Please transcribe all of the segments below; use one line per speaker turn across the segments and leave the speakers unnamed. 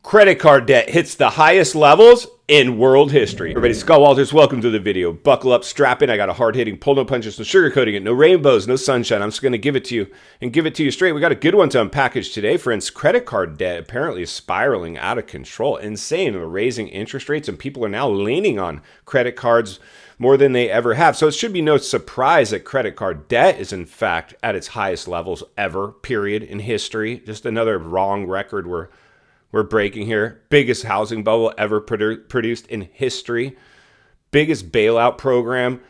Credit card debt hits the highest levels in world history. Everybody, Scott Walters, welcome to the video. Buckle up, strap in. I got a hard-hitting, pull no punches, no sugarcoating it, no rainbows, no sunshine. I'm just going to give it to you and give it to you straight. We got a good one to unpackage today. Friends, credit card debt apparently is spiraling out of control. Insane. They're raising interest rates and people are now leaning on credit cards more than they ever have. So it should be no surprise that credit card debt is in fact at its highest levels ever, period, in history. Just another wrong record we're breaking here. Biggest housing bubble ever produced in history. Biggest bailout program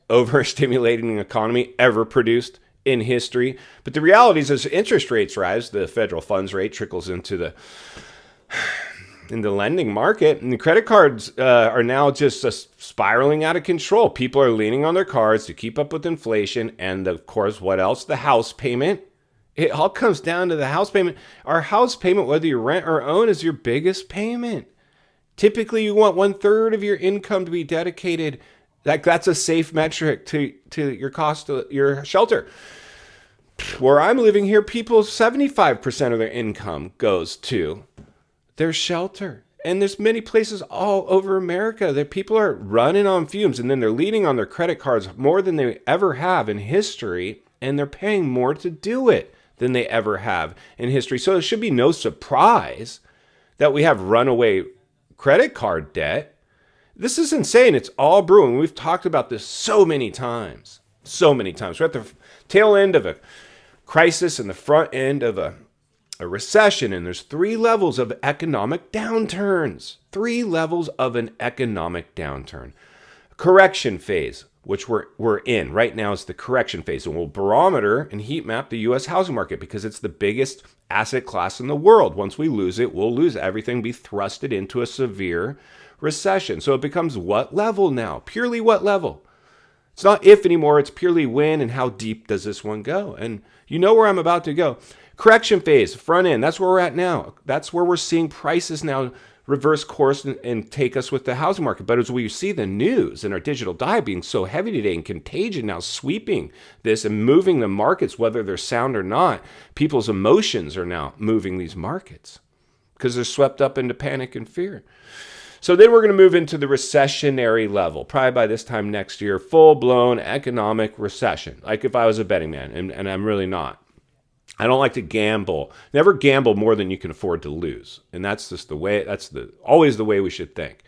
overstimulating the economy ever produced in history. But the reality is, as interest rates rise, the federal funds rate trickles into the lending market, and the credit cards are now just spiraling out of control. People are leaning on their cards to keep up with inflation, and of course, what else? The house payment. It all comes down to the house payment. Our house payment, whether you rent or own, is your biggest payment. Typically, you want 1/3 of your income to be dedicated. That's a safe metric to your cost of your shelter. Where I'm living here, people, 75% of their income goes to their shelter. And there's many places all over America that people are running on fumes, and then they're leaning on their credit cards more than they ever have in history, and they're paying more to do it than they ever have in history. So it should be no surprise that we have runaway credit card debt. This is insane. It's all brewing. We've talked about this so many times. So many times. We're at the tail end of a crisis and the front end of a recession, and there's 3 levels of economic downturns. 3 levels of an economic downturn. Correction phase, which we're in right now, is the correction phase, and we'll barometer and heat map the U.S. housing market because it's the biggest asset class in the world. Once we lose it, we'll lose everything, be thrusted into a severe recession. So it becomes what level now? Purely what level? It's not if anymore, it's purely when and how deep does this one go? And you know where I'm about to go. Correction phase, front end, that's where we're at now. That's where we're seeing prices now reverse course and take us with the housing market. But as we see the news and our digital diet being so heavy today and contagion now sweeping this and moving the markets, whether they're sound or not, people's emotions are now moving these markets because they're swept up into panic and fear. So then we're going to move into the recessionary level, probably by this time next year, full-blown economic recession, like if I was a betting man, and I'm really not. I don't like to gamble. Never gamble more than you can afford to lose. And that's just the way, always the way we should think.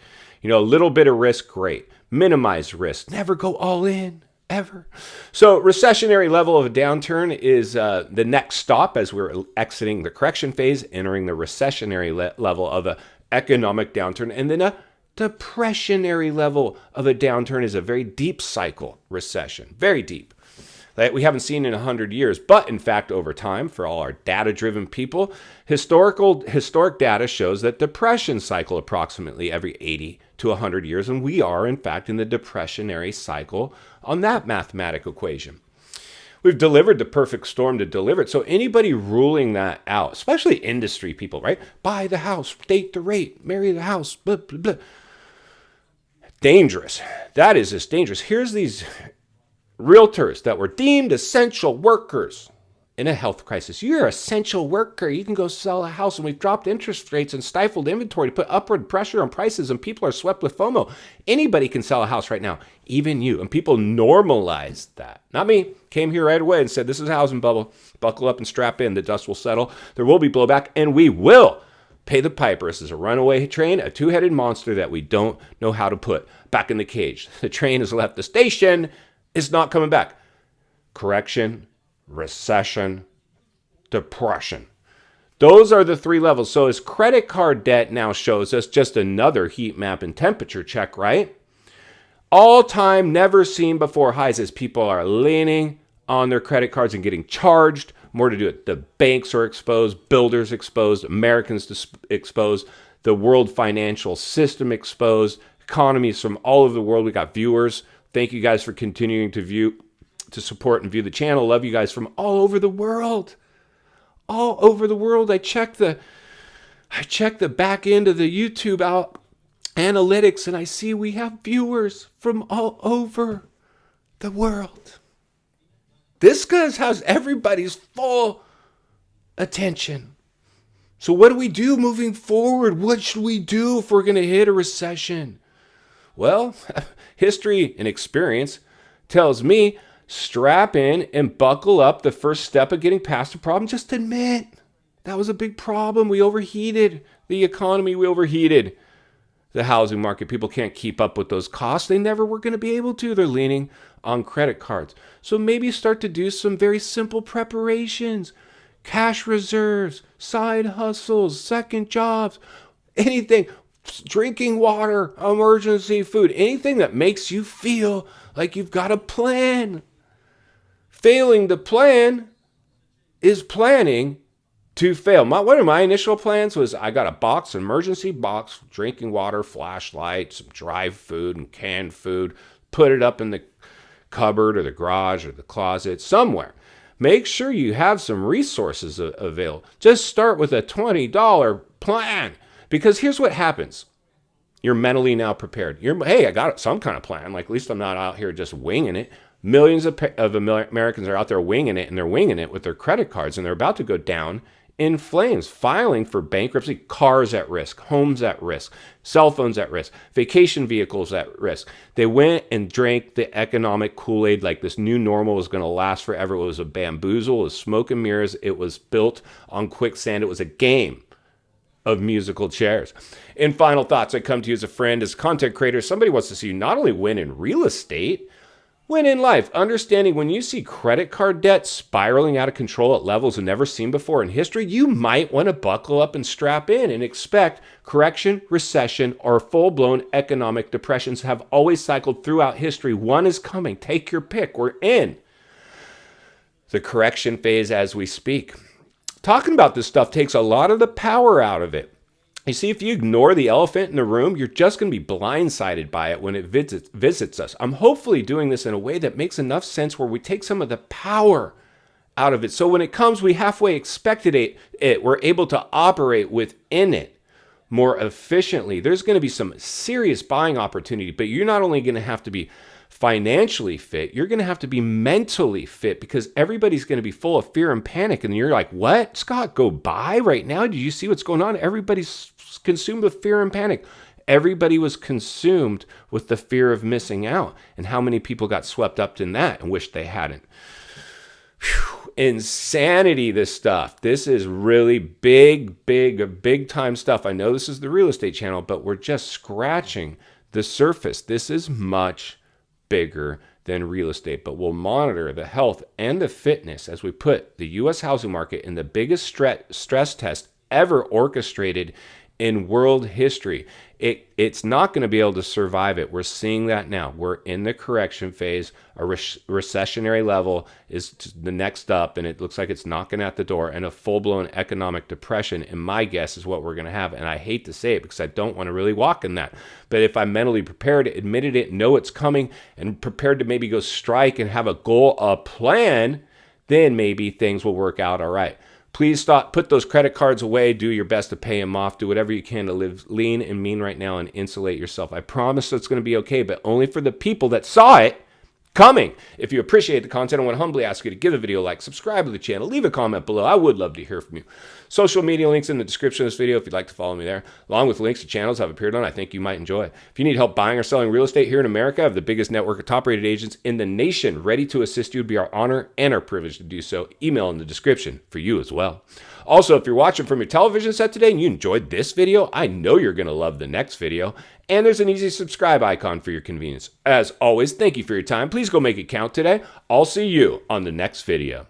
You know, a little bit of risk, great. Minimize risk. Never go all in, ever. So recessionary level of a downturn is the next stop as we're exiting the correction phase, entering the recessionary level of an economic downturn. And then a depressionary level of a downturn is a very deep cycle recession, very deep, that we haven't seen in 100 years. But in fact, over time, for all our data-driven people, historic data shows that depression cycle approximately every 80 to 100 years, and we are, in fact, in the depressionary cycle on that mathematical equation. We've delivered the perfect storm to deliver it. So anybody ruling that out, especially industry people, right? Buy the house, date the rate, marry the house, blah, blah, blah. Dangerous. That is just dangerous. Here's these realtors that were deemed essential workers in a health crisis. You're an essential worker. You can go sell a house, and we've dropped interest rates and stifled inventory to put upward pressure on prices, and people are swept with FOMO. Anybody can sell a house right now, even you. And people normalized that. Not me. Came here right away and said, this is a housing bubble. Buckle up and strap in. The dust will settle. There will be blowback, and we will pay the piper. This is a runaway train, a 2-headed monster that we don't know how to put back in the cage. The train has left the station. It's not coming back. Correction, recession, depression. Those are the 3 levels. So as credit card debt now shows us, just another heat map and temperature check, right? All-time, never seen before highs as people are leaning on their credit cards and getting charged. More to do it. The banks are exposed, builders exposed, Americans exposed, the world financial system exposed, economies from all over the world. We got viewers. Thank you guys for continuing to support and view the channel. Love you guys from all over the world. All over the world. I check the back end of the YouTube analytics, and I see we have viewers from all over the world. This guy has everybody's full attention. So what do we do moving forward? What should we do if we're going to hit a recession? Well, history and experience tells me strap in and buckle up. The first step of getting past a problem, just admit that was a big problem. We overheated the economy. We overheated the housing market. People can't keep up with those costs. They never were going to be able to. They're leaning on credit cards. So maybe start to do some very simple preparations, cash reserves, side hustles, second jobs, anything, drinking water, emergency food, anything that makes you feel like you've got a plan. Failing to plan is planning to fail. One of my initial plans was I got a box, an emergency box, drinking water, flashlight, some dry food and canned food, put it up in the cupboard or the garage or the closet somewhere. Make sure you have some resources available. Just start with a $20 plan, because here's what happens. You're mentally now prepared. Hey, I got some kind of plan. Like, at least I'm not out here just winging it. Millions of Americans are out there winging it, and they're winging it with their credit cards, and they're about to go down in flames, filing for bankruptcy. Cars at risk, homes at risk, cell phones at risk, vacation vehicles at risk. They went and drank the economic Kool-Aid like this new normal was going to last forever. It was a bamboozle, it was smoke and mirrors. It was built on quicksand. It was a game of musical chairs. In final thoughts, I come to you as a friend, as a content creator. Somebody wants to see you not only win in real estate, win in life. Understanding when you see credit card debt spiraling out of control at levels never seen before in history, you might want to buckle up and strap in and expect correction, recession, or full-blown economic depressions have always cycled throughout history. One is coming. Take your pick. We're in the correction phase as we speak. Talking about this stuff takes a lot of the power out of it. You see, if you ignore the elephant in the room, you're just going to be blindsided by it when it visits us. I'm hopefully doing this in a way that makes enough sense where we take some of the power out of it. So when it comes, we halfway expected it. We're able to operate within it more efficiently. There's going to be some serious buying opportunity, but you're not only going to have to be financially fit, you're going to have to be mentally fit, because everybody's going to be full of fear and panic. And you're like, what, Scott, go buy right now? Do you see what's going on? Everybody's consumed with fear and panic. Everybody was consumed with the fear of missing out. And how many people got swept up in that and wished they hadn't? Whew. Insanity, this stuff. This is really big time stuff. I know this is the real estate channel, but we're just scratching the surface. This is much bigger than real estate, but we'll monitor the health and the fitness as we put the U.S. housing market in the biggest stress test ever orchestrated in world history. It's not going to be able to survive it. We're seeing that now. We're in the correction phase. A recessionary level is the next up, and it looks like it's knocking at the door. And a full-blown economic depression, in my guess, is what we're going to have. And I hate to say it because I don't want to really walk in that. But if I'm mentally prepared, admitted it, know it's coming, and prepared to maybe go strike and have a goal, a plan, then maybe things will work out all right. Please stop, put those credit cards away, do your best to pay them off, do whatever you can to live lean and mean right now and insulate yourself. I promise it's going to be okay, but only for the people that saw it coming. If you appreciate the content, I want to humbly ask you to give the video a like, subscribe to the channel, leave a comment below. I would love to hear from you. Social media links in the description of this video if you'd like to follow me there, along with links to channels I've appeared on I think you might enjoy. If you need help buying or selling real estate here in America, I have the biggest network of top-rated agents in the nation ready to assist you. It would be our honor and our privilege to do so. Email in the description for you as well. Also, if you're watching from your television set today and you enjoyed this video, I know you're going to love the next video. And there's an easy subscribe icon for your convenience. As always, thank you for your time. Please go make it count today. I'll see you on the next video.